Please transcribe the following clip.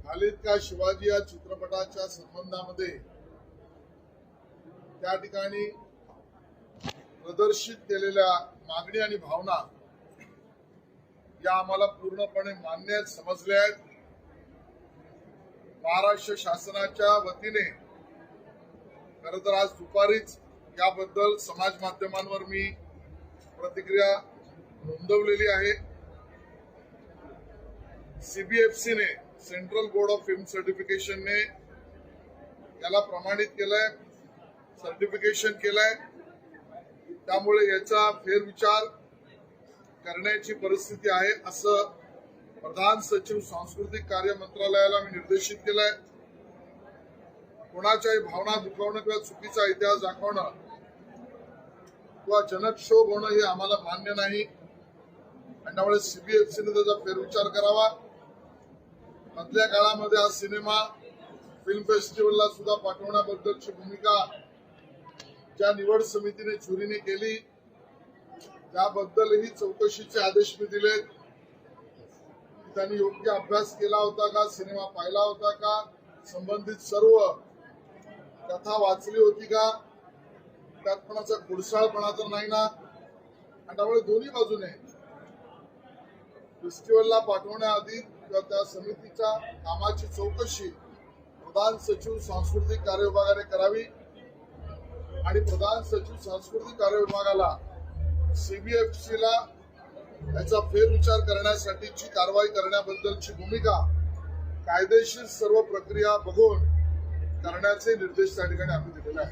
खालीद का शिवाजी या चित्रपटाच्या संबंधामध्ये त्या ठिकाणी प्रदर्शित केलेल्या मागणी आणि भावना या आम्हाला पूर्णपणे मान्य समजल्या आहेत। महाराष्ट्र शासनाच्या वतीने खरं तर आज दुपारीच याबद्दल समाज माध्यमांवर मी प्रतिक्रिया नोंदवलेली आहे। सीबीएफसी ने central board of film certification ने याला प्रमाणित केलंय, सर्टिफिकेशन केलंय। त्यामुळे याचा फेरविचार करण्याची परिस्थिती आहे असं प्रधान सचिव सांस्कृतिक कार्य मंत्रालयाला मी निर्देशित केलंय। कोणाच्याही भावना दुखावणं किंवा चुकीचा इतिहास दाखवणं किंवा जनक्षोभ होणं हे आम्हाला मान्य नाही आणि त्यामुळे सीबीएफसीने त्याचा फेरविचार करावा। मधल्या काळामध्ये हा सिनेमा फिल्म फेस्टिवलला सुद्धा पाठवण्याबद्दलची भूमिका ज्या निवड समितीने चुरीने केली त्याबद्दलही चौकशीचे आदेश मी दिले। त्यांनी योग्य अभ्यास केला होता का, सिनेमा पाहिला होता का, संबंधित सर्व कथा वाचली होती का, त्यात कोणाचा खुडसाळपणा तर नाही ना। आणि त्यामुळे दोन्ही बाजूने फेस्टिवलला पाठवण्याआधी किंवा त्या समितीच्या कामाची चौकशी प्रधान सचिव सांस्कृतिक कार्य विभागाने करावी आणि प्रधान सचिव सांस्कृतिक कार्य विभागाला सीबीएफसीला याचा फेरविचार करण्यासाठीची कारवाई करण्याबद्दलची भूमिका कायदेशीर सर्व प्रक्रिया बघून करण्याचे निर्देश त्या ठिकाणी आम्ही दिलेले आहेत।